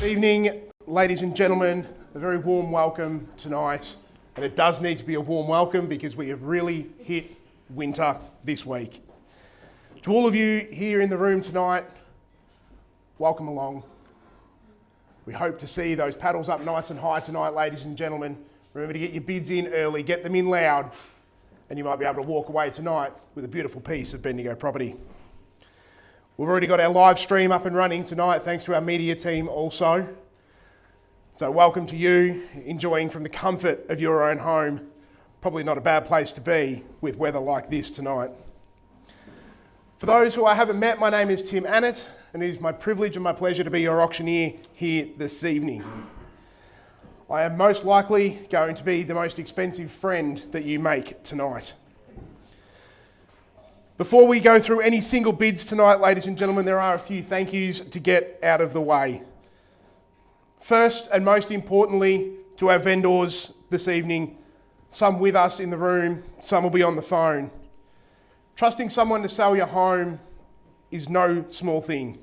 Evening, ladies and gentlemen, a very warm welcome tonight. And it does need to be a warm welcome because we have really hit winter this week. To all of you here in the room tonight, welcome along. We hope to see those paddles up nice and high tonight, ladies and gentlemen. Remember to get your bids in early, get them in loud, and you might be able to walk away tonight with a beautiful piece of Bendigo property. We've already got our live stream up and running tonight, thanks to our media team also. So welcome to you, enjoying from the comfort of your own home. Probably not a bad place to be with weather like this tonight. For those who I haven't met, my name is Tim Annett, and it is my privilege and my pleasure to be your auctioneer here this evening. I am most likely going to be the most expensive friend that you make tonight. Before we go through any single bids tonight, ladies and gentlemen, there are a few thank yous to get out of the way. First and most importantly, to our vendors this evening, some with us in the room, some will be on the phone. Trusting someone to sell your home is no small thing.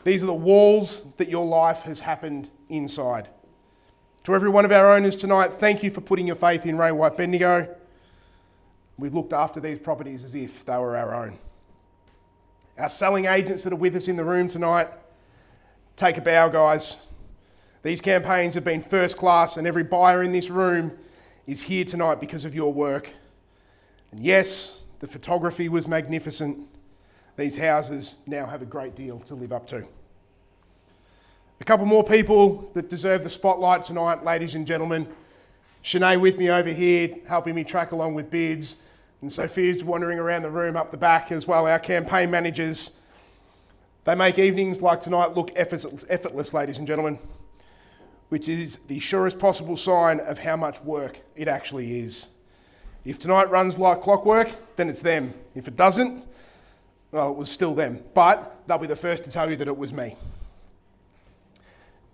These are the walls that your life has happened inside. To every one of our owners tonight, thank you for putting your faith in Ray White Bendigo. We've looked after these properties as if they were our own. Our selling agents that are with us in the room tonight, take a bow, guys. These campaigns have been first class, and every buyer in this room is here tonight because of your work. And yes, the photography was magnificent. These houses now have a great deal to live up to. A couple more people that deserve the spotlight tonight, ladies and gentlemen. Shanae with me over here, helping me track along with bids. And Sophia's wandering around the room up the back as well, our campaign managers. They make evenings like tonight look effortless, ladies and gentlemen, which is the surest possible sign of how much work it actually is. If tonight runs like clockwork, then it's them. If it doesn't, well, it was still them. But they'll be the first to tell you that it was me.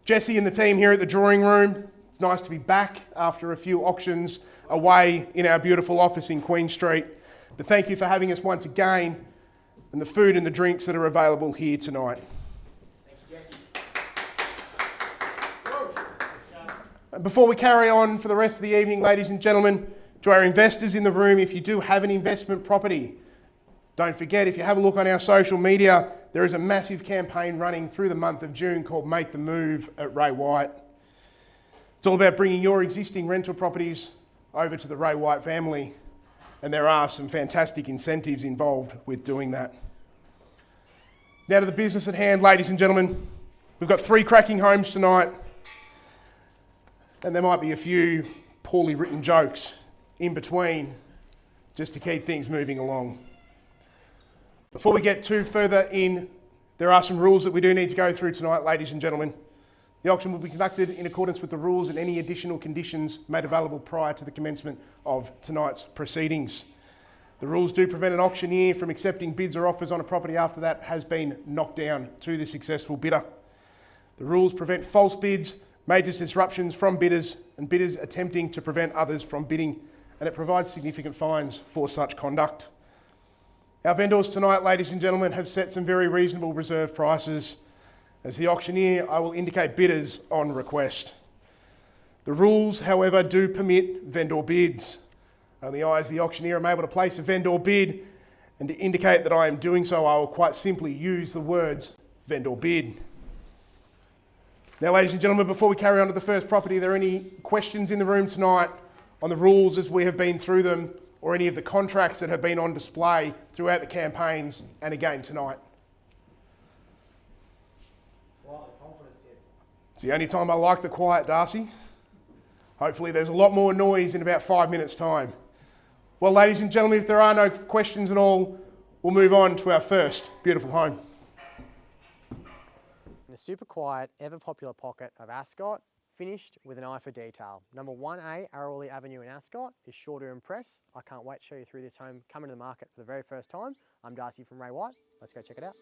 Jesse and the team here at the drawing room, it's nice to be back after a few auctions away in our beautiful office in Queen Street. But thank you for having us once again, and the food and the drinks that are available here tonight. Thank you, Jesse. And before we carry on for the rest of the evening, ladies and gentlemen, to our investors in the room, if you do have an investment property, don't forget, if you have a look on our social media, there is a massive campaign running through the month of June called Make the Move at Ray White. It's all about bringing your existing rental properties over to the Ray White family, and there are some fantastic incentives involved with doing that. Now to the business at hand, ladies and gentlemen. We've got 3 cracking homes tonight, and there might be a few poorly written jokes in between just to keep things moving along. Before we get too further in, there are some rules that we do need to go through tonight, ladies and gentlemen. The auction will be conducted in accordance with the rules and any additional conditions made available prior to the commencement of tonight's proceedings. The rules do prevent an auctioneer from accepting bids or offers on a property after that has been knocked down to the successful bidder. The rules prevent false bids, major disruptions from bidders, and bidders attempting to prevent others from bidding, and it provides significant fines for such conduct. Our vendors tonight, ladies and gentlemen, have set some very reasonable reserve prices. As the auctioneer, I will indicate bidders on request. The rules, however, do permit vendor bids. Only I, as the auctioneer, am able to place a vendor bid, and to indicate that I am doing so, I will quite simply use the words vendor bid. Now, ladies and gentlemen, before we carry on to the first property, are there any questions in the room tonight on the rules as we have been through them, or any of the contracts that have been on display throughout the campaigns and again tonight? It's the only time I like the quiet, Darcy. Hopefully there's a lot more noise in about 5 minutes' time. Well, ladies and gentlemen, if there are no questions at all, we'll move on to our first beautiful home. In the super quiet, ever popular pocket of Ascot, finished with an eye for detail. Number 1A, Arrowley Avenue in Ascot is sure to impress. I can't wait to show you through this home coming to the market for the very first time. I'm Darcy from Ray White. Let's go check it out.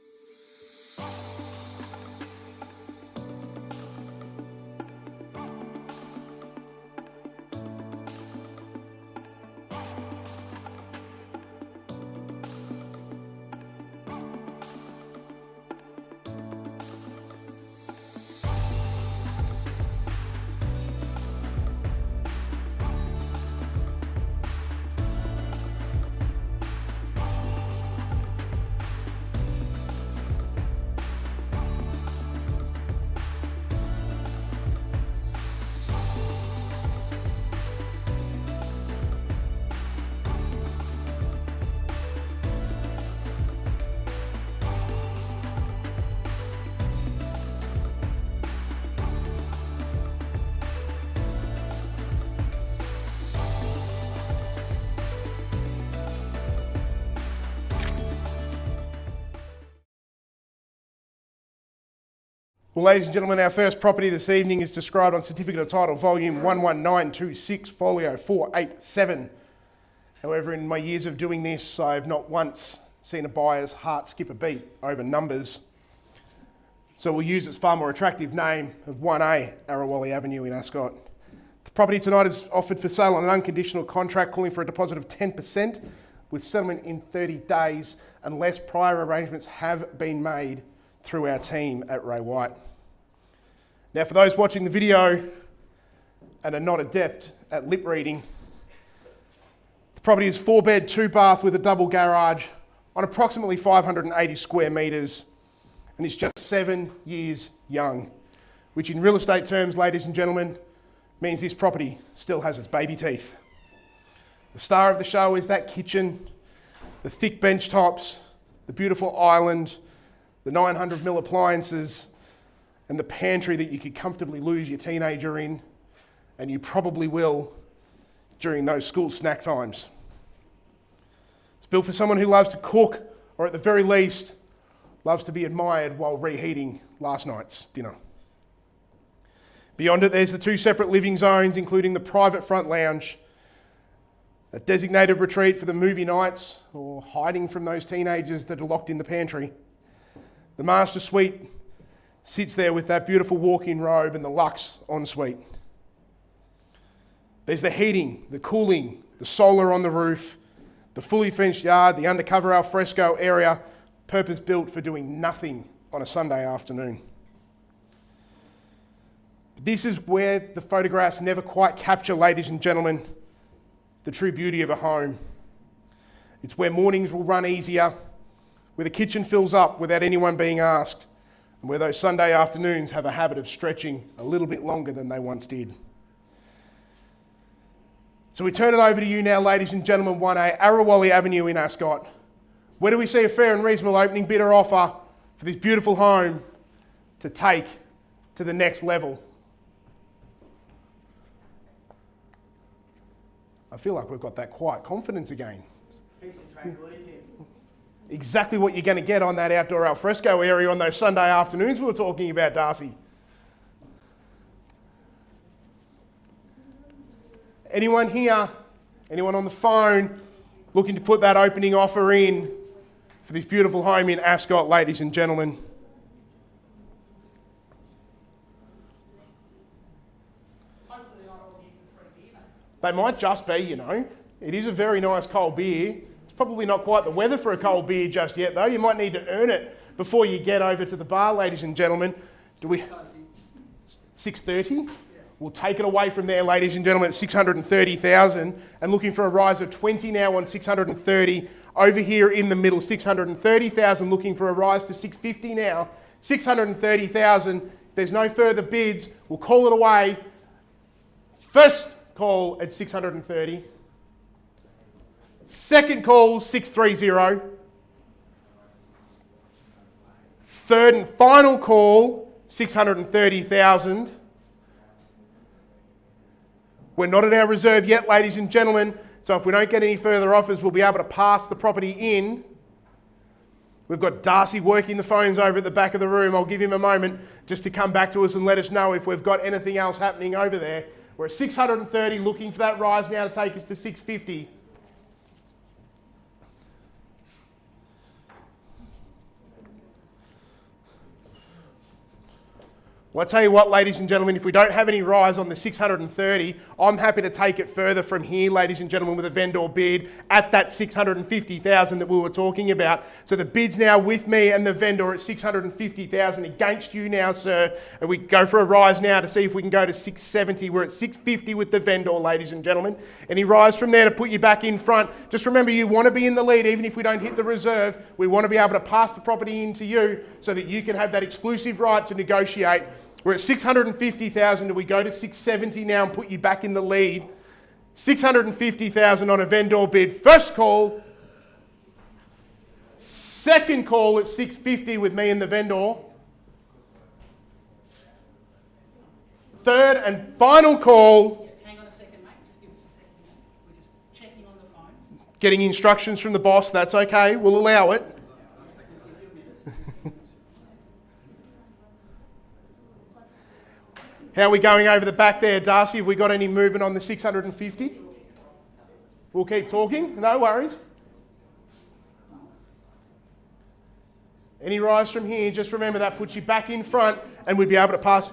Well, ladies and gentlemen, our first property this evening is described on Certificate of Title, Volume 11926, Folio 487. However, in my years of doing this, I have not once seen a buyer's heart skip a beat over numbers. So we'll use its far more attractive name of 1A Arawali Avenue in Ascot. The property tonight is offered for sale on an unconditional contract, calling for a deposit of 10% with settlement in 30 days, unless prior arrangements have been made through our team at Ray White. Now, for those watching the video and are not adept at lip reading, the property is 4-bed, 2-bath with a double garage on approximately 580 square metres, and it's just 7 years young, which in real estate terms, ladies and gentlemen, means this property still has its baby teeth. The star of the show is that kitchen, the thick bench tops, the beautiful island, the 900mm appliances, and the pantry that you could comfortably lose your teenager in, and you probably will during those school snack times. It's built for someone who loves to cook, or at the very least, loves to be admired while reheating last night's dinner. Beyond it, there's the 2 separate living zones, including the private front lounge, a designated retreat for the movie nights or hiding from those teenagers that are locked in the pantry. The master suite sits there with that beautiful walk-in robe and the luxe ensuite. There's the heating, the cooling, the solar on the roof, the fully fenced yard, the undercover alfresco area, purpose-built for doing nothing on a Sunday afternoon. But this is where the photographs never quite capture, ladies and gentlemen, the true beauty of a home. It's where mornings will run easier, where the kitchen fills up without anyone being asked, and where those Sunday afternoons have a habit of stretching a little bit longer than they once did. So we turn it over to you now, ladies and gentlemen, 1A Arawali Avenue in Ascot. Where do we see a fair and reasonable opening bidder offer for this beautiful home to take to the next level? I feel like we've got that quiet confidence again. Peace and tranquility, Tim. Exactly what you're going to get on that outdoor alfresco area on those Sunday afternoons we were talking about, Darcy. Anyone here, anyone on the phone looking to put that opening offer in for this beautiful home in Ascot, ladies and gentlemen? They might just be, you know. It is a very nice cold beer. It's probably not quite the weather for a cold beer just yet, though. You might need to earn it before you get over to the bar, ladies and gentlemen. 6:30? We'll take it away from there, ladies and gentlemen, at 630,000, and looking for a rise of 20 now on 630. Over here in the middle, 630,000, looking for a rise to 650 now. 630,000. If there's no further bids, we'll call it away. First call at 630. Second call, 630. Third and final call, 630,000. We're not at our reserve yet, ladies and gentlemen, so if we don't get any further offers, we'll be able to pass the property in. We've got Darcy working the phones over at the back of the room. I'll give him a moment just to come back to us and let us know if we've got anything else happening over there. We're at 630, looking for that rise now to take us to 650. Well, I tell you what, ladies and gentlemen, if we don't have any rise on the 630, I'm happy to take it further from here, ladies and gentlemen, with a vendor bid at that 650,000 that we were talking about. So the bid's now with me and the vendor at 650,000 against you now, sir. And we go for a rise now to see if we can go to 670. We're at 650 with the vendor, ladies and gentlemen. Any rise from there to put you back in front. Just remember, you want to be in the lead, even if we don't hit the reserve. We want to be able to pass the property in to you so that you can have that exclusive right to negotiate. We're at 650,000. Do we go to 670 now and put you back in the lead? 650,000 on a vendor bid. First call. Second call at 650 with me and the vendor. Third and final call. Hang on a second, mate. Just give us a second. We're just checking on the phone. Getting instructions from the boss. That's okay. We'll allow it. How are we going over the back there, Darcy? Have we got any movement on the 650? We'll keep talking, no worries. Any rise from here, just remember that puts you back in front and we'd be able to pass.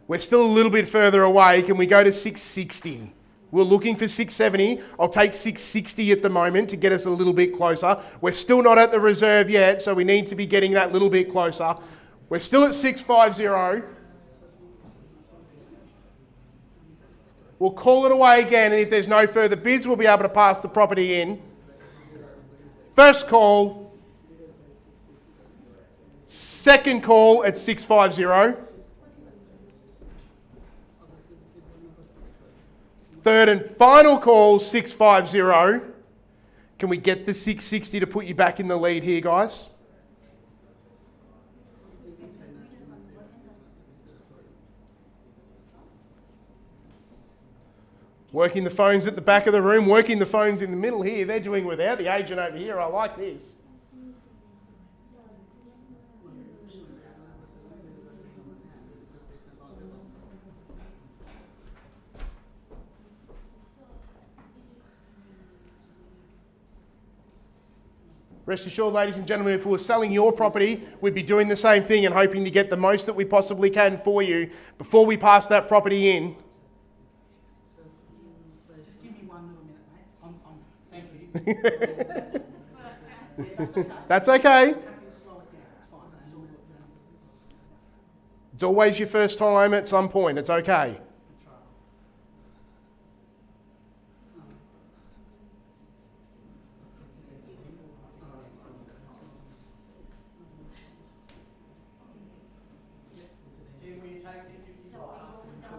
We're still a little bit further away. Can we go to 660? We're looking for 670. I'll take 660 at the moment to get us a little bit closer. We're still not at the reserve yet, so we need to be getting that little bit closer. We're still at 650. We'll call it away again, and if there's no further bids, we'll be able to pass the property in. First call. Second call at 650. Third and final call, 650. Can we get the 660 to put you back in the lead here, guys? Working the phones at the back of the room, working the phones in the middle here. They're doing without the agent over here. I like this. Rest assured, ladies and gentlemen, if we were selling your property, we'd be doing the same thing and hoping to get the most that we possibly can for you before we pass that property in. Just give me 1 little minute, mate. Thank you. That's okay. It's always your first time at some point. It's okay.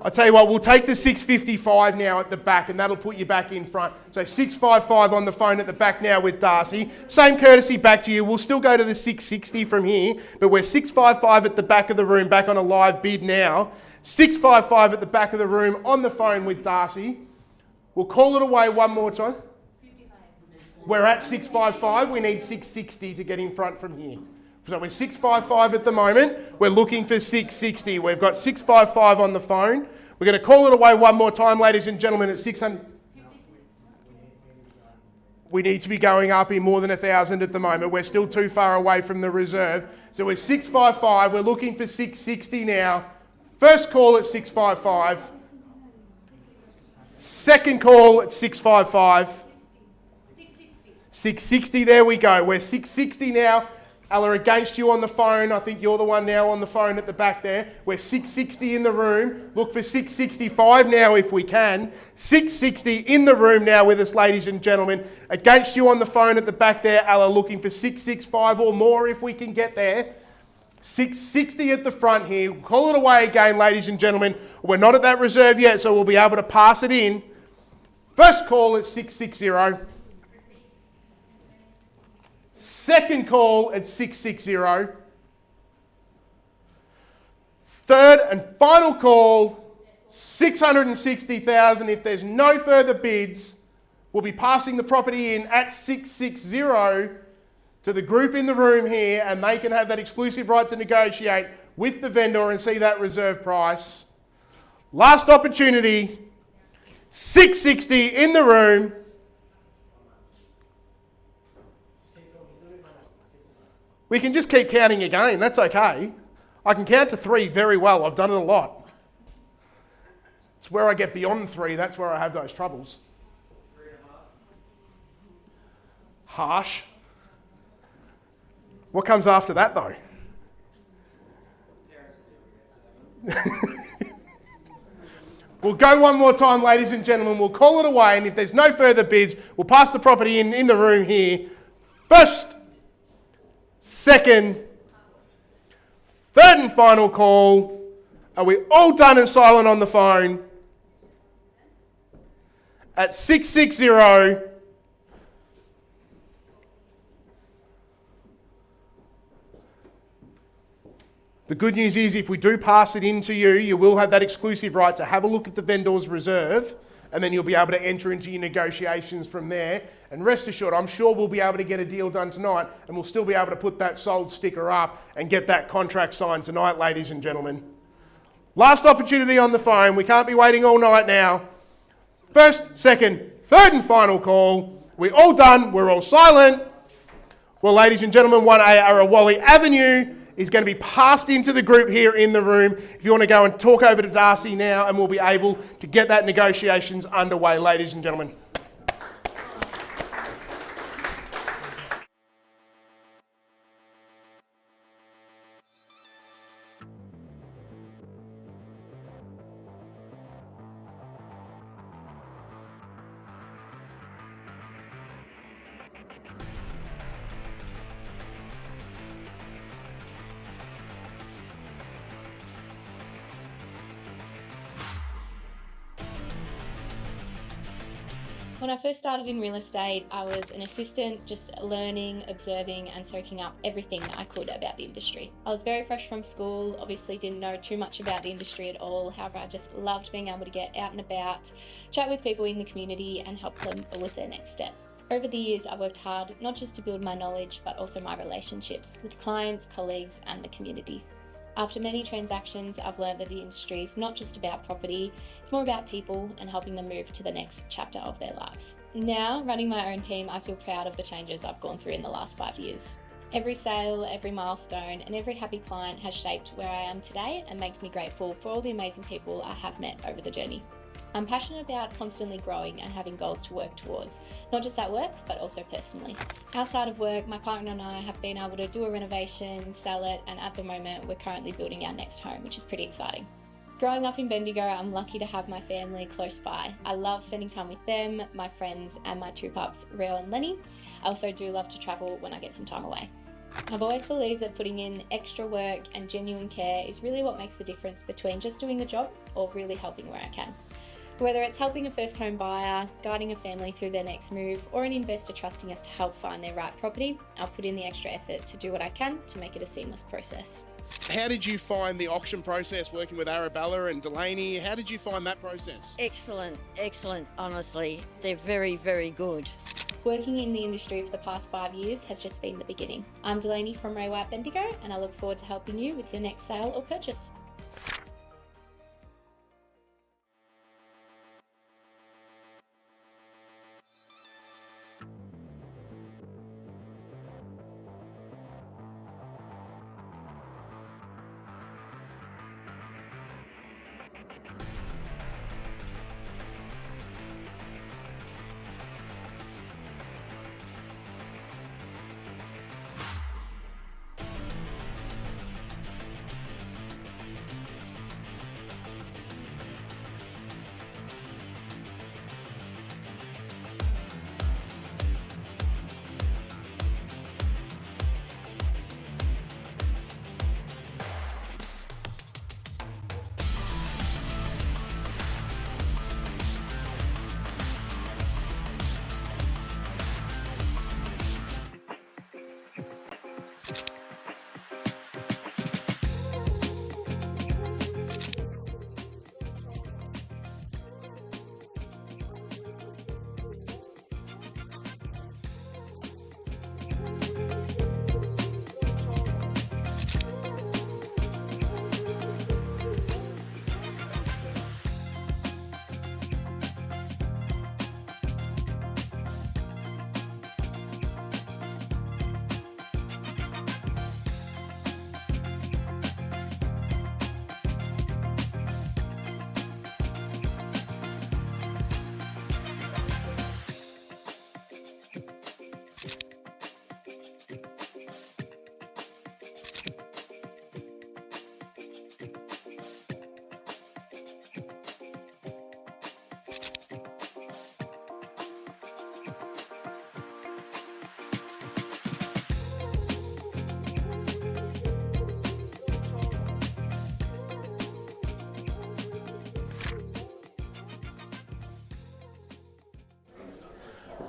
I'll tell you what, we'll take the 655 now at the back and that'll put you back in front. So 655 on the phone at the back now with Darcy. Same courtesy back to you. We'll still go to the 660 from here, but we're 655 at the back of the room, back on a live bid now. 655 at the back of the room on the phone with Darcy. We'll call it away one more time. We're at 655. We need 660 to get in front from here. So we're 655 at the moment. We're looking for 660. We've got 655 on the phone. We're going to call it away one more time, ladies and gentlemen, at 600. We need to be going up in more than 1,000 at the moment. We're still too far away from the reserve. So we're 655. We're looking for 660 now. First call at 655. Second call at 655. 660, there we go. We're 660 now. Ella, against you on the phone. I think you're the one now on the phone at the back there. We're 660 in the room. Look for 665 now if we can. 660 in the room now with us, ladies and gentlemen. Against you on the phone at the back there, Ella, looking for 665 or more if we can get there. 660 at the front here. Call it away again, ladies and gentlemen. We're not at that reserve yet, so we'll be able to pass it in. First call at 660. Second call at 660. Third and final call, 660,000. If there's no further bids, we'll be passing the property in at 660 to the group in the room here, and they can have that exclusive right to negotiate with the vendor and see that reserve price. Last opportunity, 660 in the room. We can just keep counting again, that's okay. I can count to 3 very well, I've done it a lot. It's where I get beyond 3, that's where I have those troubles. 3.5. Harsh. What comes after that though? We'll go one more time, ladies and gentlemen, we'll call it away, and if there's no further bids, we'll pass the property in the room here. First, second, third and final call. Are we all done and silent on the phone? At 660. The good news is if we do pass it in to you, you will have that exclusive right to have a look at the vendor's reserve, and then you'll be able to enter into your negotiations from there. And rest assured, I'm sure we'll be able to get a deal done tonight, and we'll still be able to put that sold sticker up and get that contract signed tonight, ladies and gentlemen. Last opportunity on the phone. We can't be waiting all night now. First, second, third and final call. We're all done. We're all silent. Well, ladies and gentlemen, 1A Arawali Avenue is going to be passed into the group here in the room. If you want to go and talk over to Darcy now, and we'll be able to get that negotiations underway, ladies and gentlemen. When I first started in real estate, I was an assistant, just learning, observing and soaking up everything that I could about the industry. I was very fresh from school, obviously didn't know too much about the industry at all. However, I just loved being able to get out and about, chat with people in the community and help them with their next step. Over the years, I've worked hard, not just to build my knowledge, but also my relationships with clients, colleagues and the community. After many transactions, I've learned that the industry is not just about property, it's more about people and helping them move to the next chapter of their lives. Now, running my own team, I feel proud of the changes I've gone through in the last 5 years. Every sale, every milestone, and every happy client has shaped where I am today and makes me grateful for all the amazing people I have met over the journey. I'm passionate about constantly growing and having goals to work towards, not just at work, but also personally. Outside of work, my partner and I have been able to do a renovation, sell it, and at the moment, we're currently building our next home, which is pretty exciting. Growing up in Bendigo, I'm lucky to have my family close by. I love spending time with them, my friends, and my two pups, Rio and Lenny. I also do love to travel when I get some time away. I've always believed that putting in extra work and genuine care is really what makes the difference between just doing the job or really helping where I can. Whether it's helping a first home buyer, guiding a family through their next move, or an investor trusting us to help find their right property, I'll put in the extra effort to do what I can to make it a seamless process. How did you find the auction process working with Arabella and Delaney? How did you find that process? Excellent, honestly. They're very, very good. Working in the industry for the past 5 years has just been the beginning. I'm Delaney from Ray White Bendigo, and I look forward to helping you with your next sale or purchase.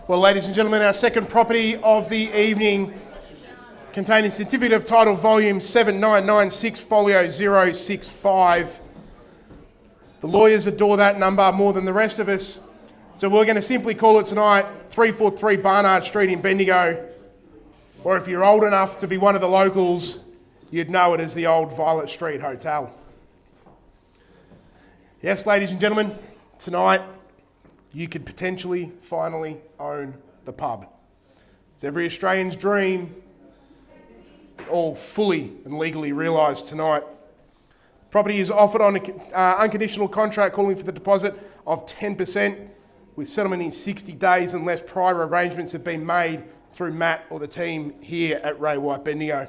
Well, ladies and gentlemen, our second property of the evening, containing Certificate of Title Volume 7996, Folio 065. The lawyers adore that number more than the rest of us, so we're going to simply call it tonight 343 Barnard Street in Bendigo, or if you're old enough to be one of the locals, you'd know it as the old Violet Street Hotel. Yes, ladies and gentlemen, tonight you could potentially finally own the pub. It's every Australian's dream, all fully and legally realised tonight. Property is offered on an unconditional contract calling for the deposit of 10% with settlement in 60 days unless prior arrangements have been made through Matt or the team here at Ray White Bendigo.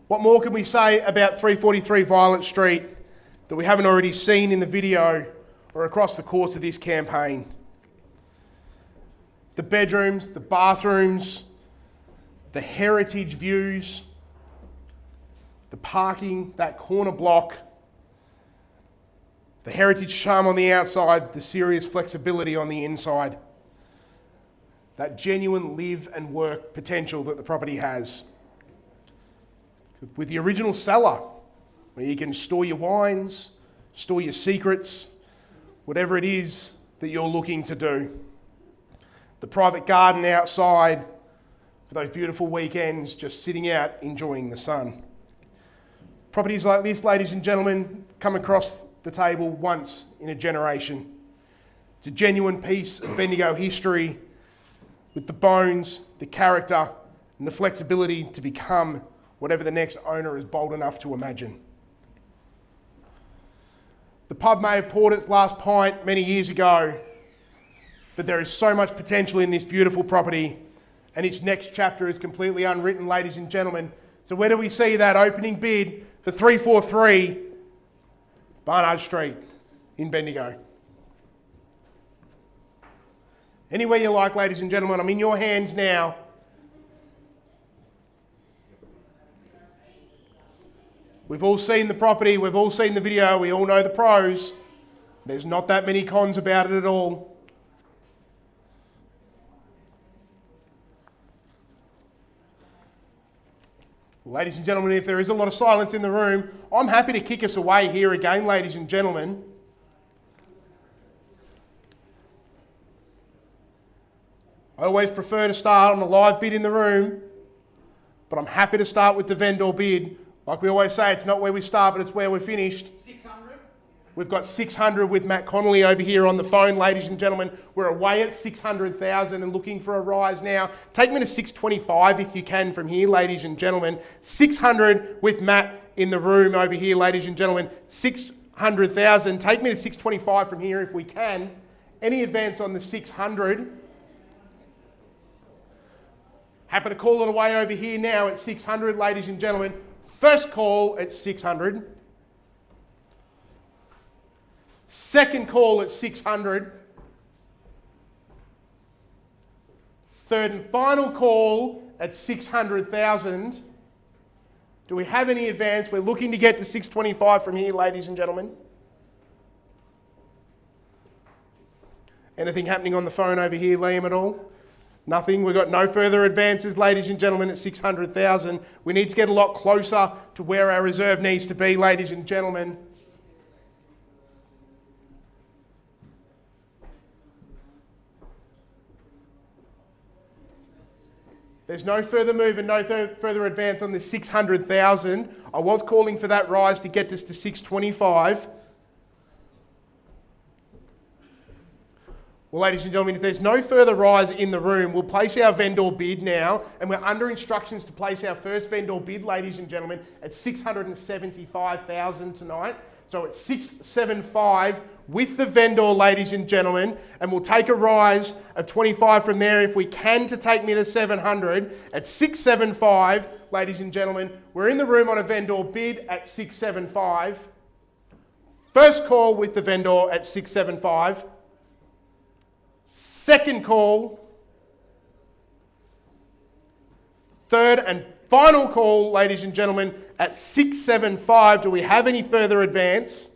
What more can we say about 343 Violet Street that we haven't already seen in the video or across the course of this campaign? The bedrooms, the bathrooms, the heritage views, the parking, that corner block, the heritage charm on the outside, the serious flexibility on the inside, that genuine live and work potential that the property has. With the original cellar, where you can store your wines, store your secrets, whatever it is that you're looking to do. The private garden outside for those beautiful weekends, just sitting out enjoying the sun. Properties like this, ladies and gentlemen, come across the table once in a generation. It's a genuine piece of Bendigo history with the bones, the character, and the flexibility to become whatever the next owner is bold enough to imagine. The pub may have poured its last pint many years ago, but there is so much potential in this beautiful property, and its next chapter is completely unwritten, ladies and gentlemen. So where do we see that opening bid for 343 Barnard Street in Bendigo? Anywhere you like, ladies and gentlemen. I'm in your hands now. We've all seen the property, we've all seen the video, we all know the pros. There's not that many cons about it at all. Ladies and gentlemen, if there is a lot of silence in the room, I'm happy to kick us away here again, ladies and gentlemen. I always prefer to start on the live bid in the room, but I'm happy to start with the vendor bid. Like we always say, it's not where we start, but it's where we're finished. 600. We've got 600 with Matt Connolly over here on the phone, ladies and gentlemen. We're away at 600,000 and looking for a rise now. Take me to 625 if you can from here, ladies and gentlemen. 600 with Matt in the room over here, ladies and gentlemen. 600,000. Take me to 625 from here if we can. Any advance on the 600? Happy to call it away over here now at 600, ladies and gentlemen. First call at 600. Second call at 600. Third and final call at 600,000. Do we have any advance? We're looking to get to 625 from here, ladies and gentlemen. Anything happening on the phone over here, Liam, at all? Nothing. We've got no further advances, ladies and gentlemen, at 600,000. We need to get a lot closer to where our reserve needs to be, ladies and gentlemen. There's no further move and no further advance on the 600,000. I was calling for that rise to get us to 625. Well, ladies and gentlemen, if there's no further rise in the room, we'll place our vendor bid now, and we're under instructions to place our first vendor bid, ladies and gentlemen, at 675,000 tonight. So it's 675 with the vendor, ladies and gentlemen, and we'll take a rise of 25 from there if we can to take me to 700 at 675, ladies and gentlemen. We're in the room on a vendor bid at 675. First call with the vendor at 675. Second call. Third and final call, ladies and gentlemen, at 675. Do we have any further advance?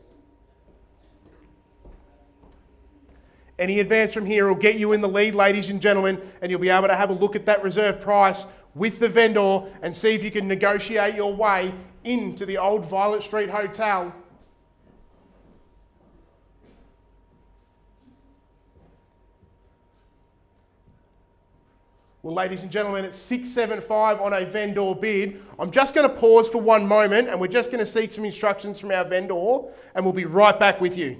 Any advance from here will get you in the lead, ladies and gentlemen, and you'll be able to have a look at that reserve price with the vendor and see if you can negotiate your way into the old Violet Street Hotel. Well, ladies and gentlemen, it's 675 on a vendor bid. I'm just going to pause for one moment and we're just going to seek some instructions from our vendor and we'll be right back with you.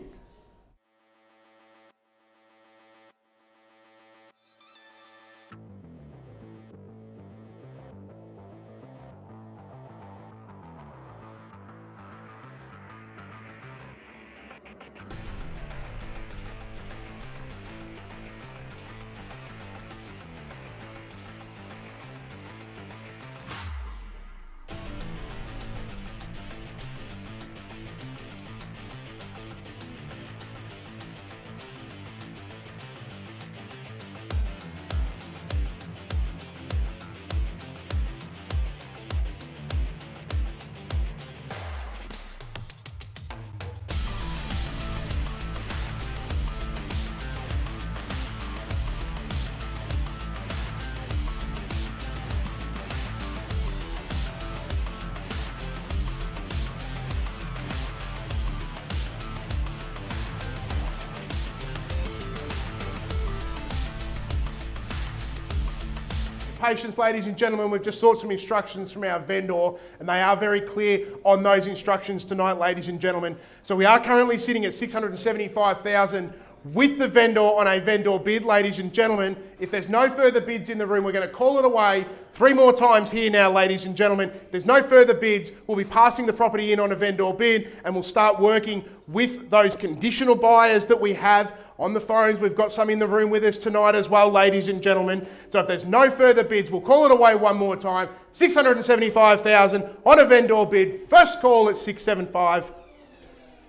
Patience, ladies and gentlemen, we've just sought some instructions from our vendor and they are very clear on those instructions tonight, ladies and gentlemen. So we are currently sitting at 675,000 with the vendor on a vendor bid, ladies and gentlemen. If there's no further bids in the room, we're going to call it away 3 more times here now, ladies and gentlemen. If there's no further bids, we'll be passing the property in on a vendor bid and we'll start working with those conditional buyers that we have on the phones. We've got some in the room with us tonight as well, ladies and gentlemen. So if there's no further bids, we'll call it away one more time. 675,000 on a vendor bid. First call at 675.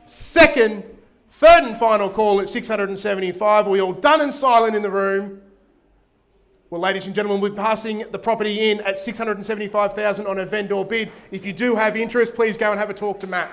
Second, third and final call at 675. Are we all done and silent in the room? Well, ladies and gentlemen, we're passing the property in at 675,000 on a vendor bid. If you do have interest, please go and have a talk to Matt.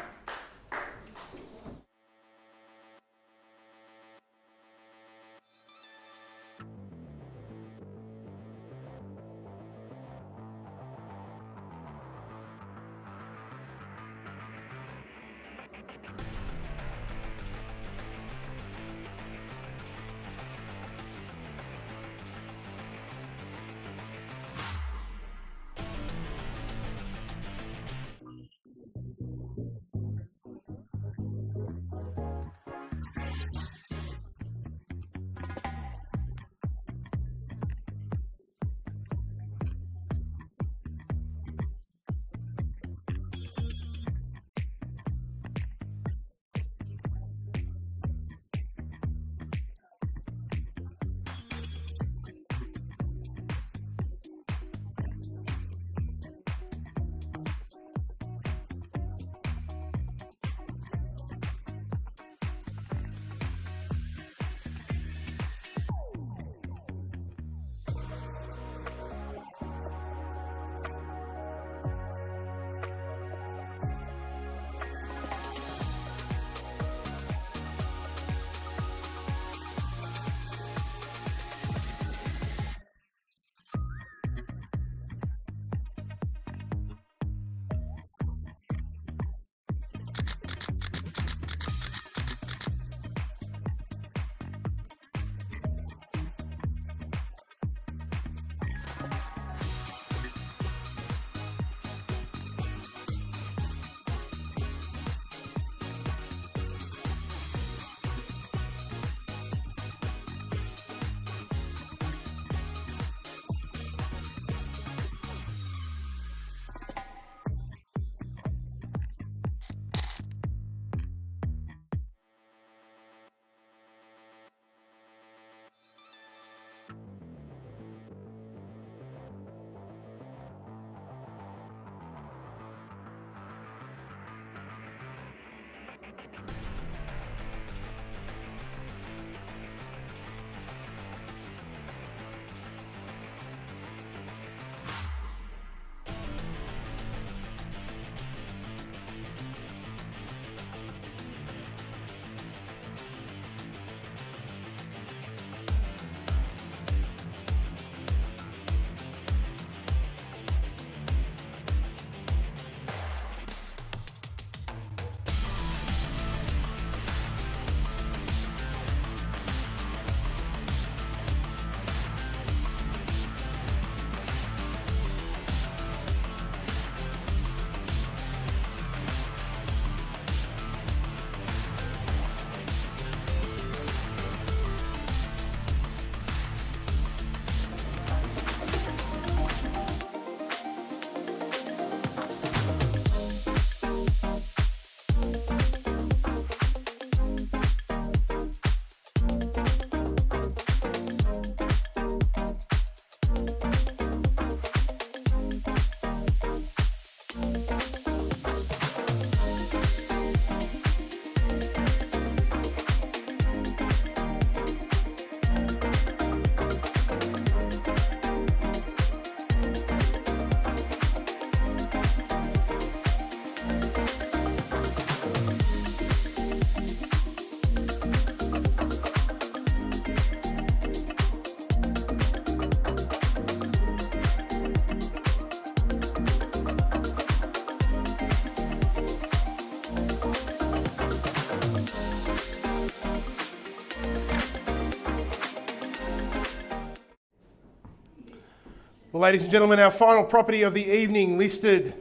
Well, ladies and gentlemen, our final property of the evening listed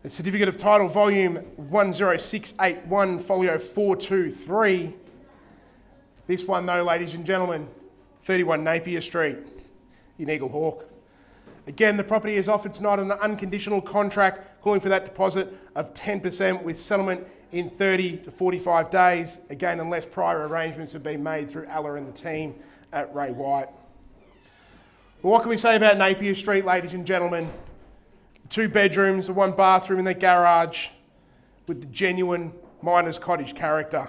a Certificate of Title Volume 10681, Folio 423. This one though, ladies and gentlemen, 31 Napier Street in Eagle Hawk. Again, the property is offered tonight on an unconditional contract, calling for that deposit of 10% with settlement in 30 to 45 days, again, unless prior arrangements have been made through Ella and the team at Ray White. Well, what can we say about Napier Street, ladies and gentlemen? 2 bedrooms, 1 bathroom in the garage with the genuine miner's cottage character.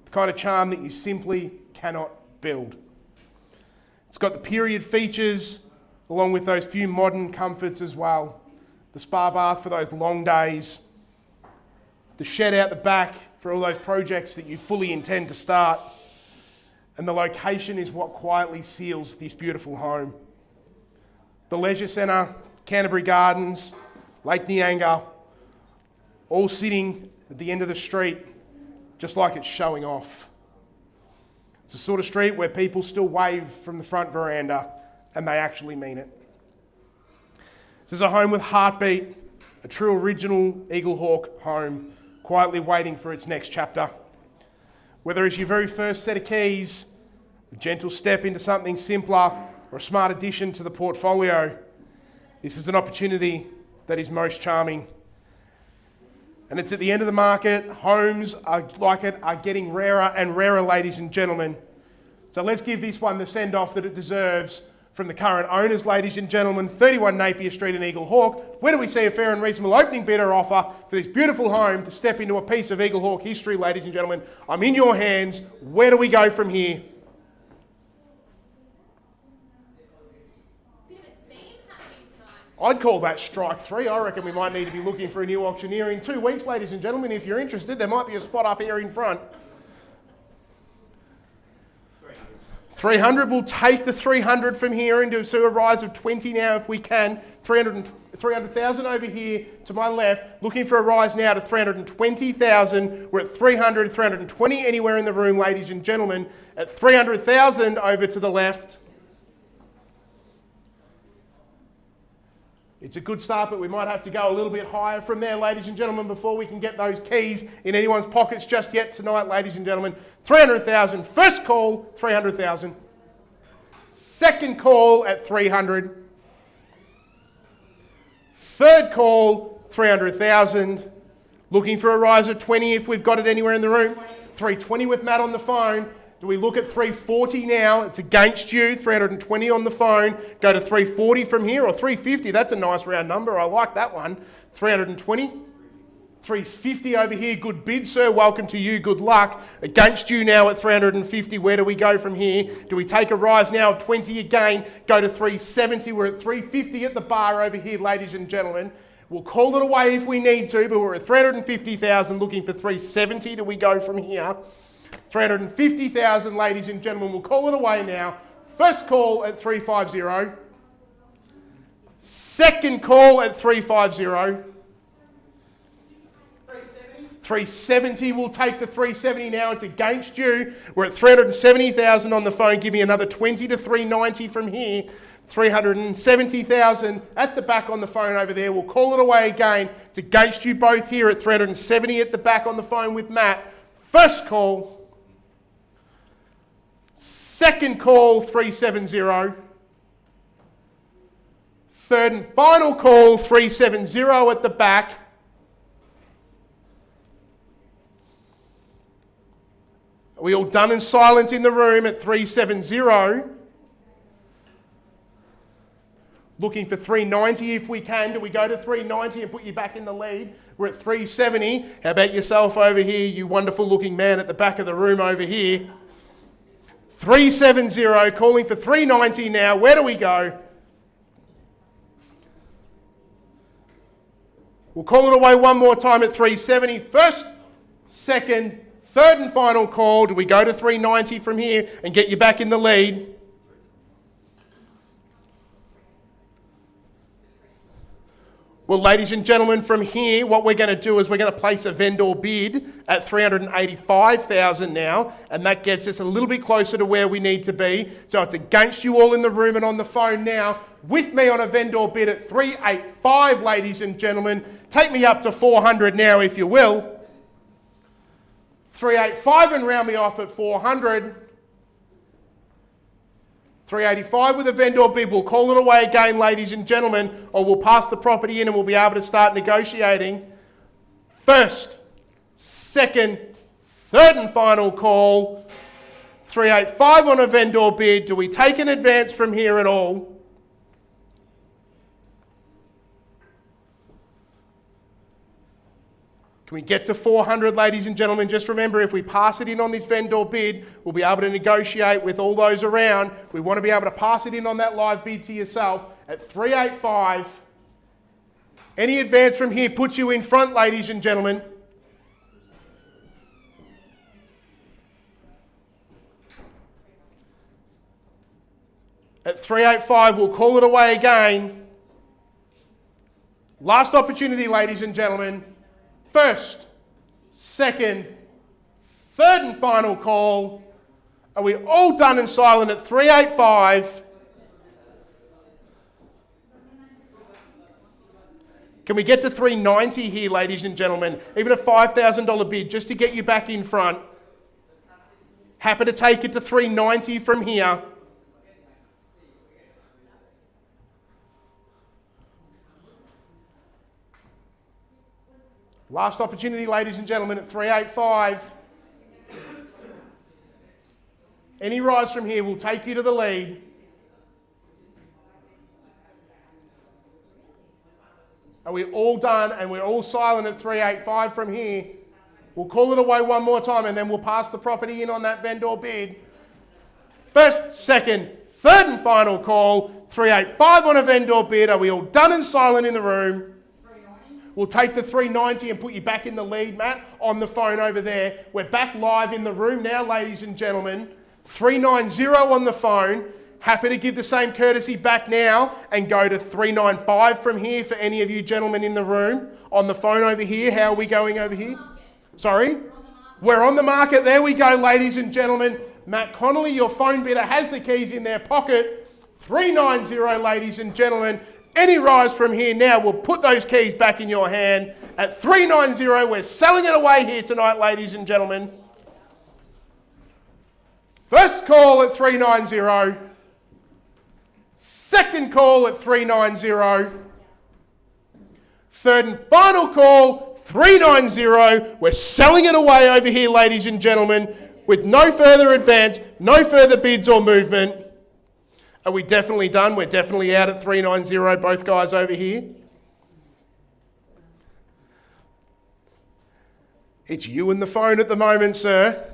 The kind of charm that you simply cannot build. It's got the period features along with those few modern comforts as well. The spa bath for those long days. The shed out the back for all those projects that you fully intend to start. And the location is what quietly seals this beautiful home. The leisure centre, Canterbury Gardens, Lake Nyanga, all sitting at the end of the street, just like it's showing off. It's the sort of street where people still wave from the front veranda, and they actually mean it. This is a home with heartbeat, a true original Eagle Hawk home, quietly waiting for its next chapter. Whether it's your very first set of keys, a gentle step into something simpler, or a smart addition to the portfolio, this is an opportunity that is most charming. And it's at the end of the market. Homes like it are getting rarer and rarer, ladies and gentlemen. So let's give this one the send-off that it deserves from the current owners, ladies and gentlemen. 31 Napier Street in Eagle Hawk. Where do we see a fair and reasonable opening bidder offer for this beautiful home to step into a piece of Eagle Hawk history, ladies and gentlemen? I'm in your hands. Where do we go from here? I'd call that strike 3. I reckon we might need to be looking for a new auctioneer in 2 weeks, ladies and gentlemen. If you're interested, there might be a spot up here in front. 300, we'll take the 300 from here and do a rise of 20 now if we can. 300,000 over here to my left. Looking for a rise now to 320,000. We're at 300, 320 anywhere in the room, ladies and gentlemen. At 300,000 over to the left. It's a good start, but we might have to go a little bit higher from there, ladies and gentlemen, before we can get those keys in anyone's pockets just yet tonight, ladies and gentlemen. 300,000. First call, 300,000. Second call at 300. Third call, 300,000. Looking for a rise of 20 if we've got it anywhere in the room. 320 with Matt on the phone. Do we look at 340 now? It's against you. 320 on the phone. Go to 340 from here, or 350. That's a nice round number. I like that one. 320. 350 over here. Good bid, sir. Welcome to you. Good luck. Against you now at 350. Where do we go from here? Do we take a rise now of 20 again? Go to 370. We're at 350 at the bar over here, ladies and gentlemen. We'll call it away if we need to, but we're at 350,000 looking for 370. Do we go from here? 350,000, ladies and gentlemen. We'll call it away now. First call at 350. Second call at 350. 370, we'll take the 370 now. It's against you. We're at 370,000 on the phone. Give me another 20 to 390 from here. 370,000 at the back on the phone over there. We'll call it away again. It's against you both here at 370 at the back on the phone with Matt. First call. Second call, 370. Third and final call, 370 at the back. Are we all done in silence in the room at 370? Looking for 390 if we can. Do we go to 390 and put you back in the lead? We're at 370. How about yourself over here, you wonderful looking man at the back of the room over here? 370, calling for 390 now. Where do we go? We'll call it away one more time at 370. First, second, third and final call. Do we go to 390 from here and get you back in the lead? Well, ladies and gentlemen, from here, what we're going to do is we're going to place a vendor bid at 385,000 now, and that gets us a little bit closer to where we need to be. So it's against you all in the room and on the phone now. with me on a vendor bid at 385, ladies and gentlemen. Take me up to 400 now, if you will. 385 and round me off at 400. 385 with a vendor bid. We'll call it away again, ladies and gentlemen, or we'll pass the property in and we'll be able to start negotiating. First, second, third and final call. 385 on a vendor bid. Do we take an advance from here at all? Can we get to 400, ladies and gentlemen? Just remember, if we pass it in on this vendor bid, we'll be able to negotiate with all those around. We want to be able to pass it in on that live bid to yourself at 385. Any advance from here puts you in front, ladies and gentlemen. At 385, we'll call it away again. Last opportunity, ladies and gentlemen. First, second, third and final call. Are we all done and silent at 385? Can we get to 390 here, ladies and gentlemen? Even a $5,000 bid just to get you back in front. Happy to take it to 390 from here. Last opportunity, ladies and gentlemen, at 385. Any rise from here will take you to the lead. Are we all done and we're all silent at 385 from here? We'll call it away one more time and then we'll pass the property in on that vendor bid. First, second, third and final call. 385 on a vendor bid. Are we all done and silent in the room? We'll take the 390 and put you back in the lead, Matt, on the phone over there. We're back live in the room now, ladies and gentlemen. 390 on the phone. Happy to give the same courtesy back now and go to 395 from here for any of you gentlemen in the room. On the phone over here, how are we going over here? Sorry? We're on the market. There we go, ladies and gentlemen. Matt Connolly, your phone bidder, has the keys in their pocket. 390, ladies and gentlemen. Any rise from here now, we'll put those keys back in your hand. At 390, we're selling it away here tonight, ladies and gentlemen. First call at 390. Second call at 390. Third and final call, 390. We're selling it away over here, ladies and gentlemen, with no further advance, no further bids or movement. Are we definitely done? We're definitely out at 390, both guys over here. It's you and the phone at the moment, sir.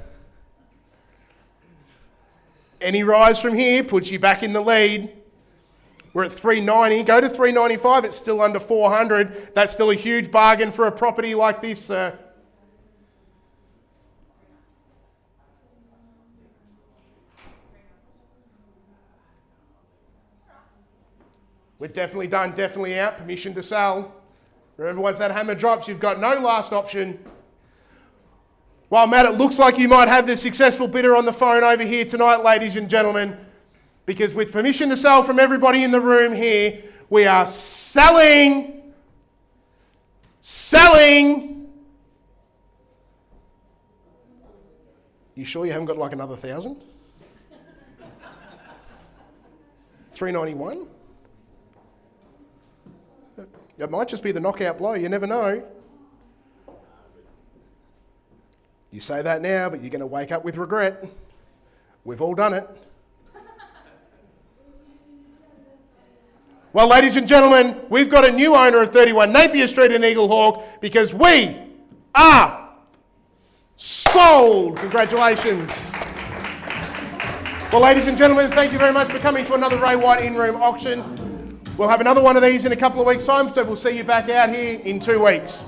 Any rise from here puts you back in the lead. We're at 390. Go to 395. It's still under 400. That's still a huge bargain for a property like this, sir. We're definitely done, definitely out. Permission to sell. Remember, once that hammer drops, you've got no last option. Well, Matt, it looks like you might have the successful bidder on the phone over here tonight, ladies and gentlemen, because with permission to sell from everybody in the room here, we are selling. You sure you haven't got like another 1,000? 391? It might just be the knockout blow, you never know. You say that now, but you're going to wake up with regret. We've all done it. Well, ladies and gentlemen, we've got a new owner of 31 Napier Street in Eaglehawk because we are sold. Congratulations. Well, ladies and gentlemen, thank you very much for coming to another Ray White in-room auction. We'll have another one of these in a couple of weeks' time, so we'll see you back out here in 2 weeks.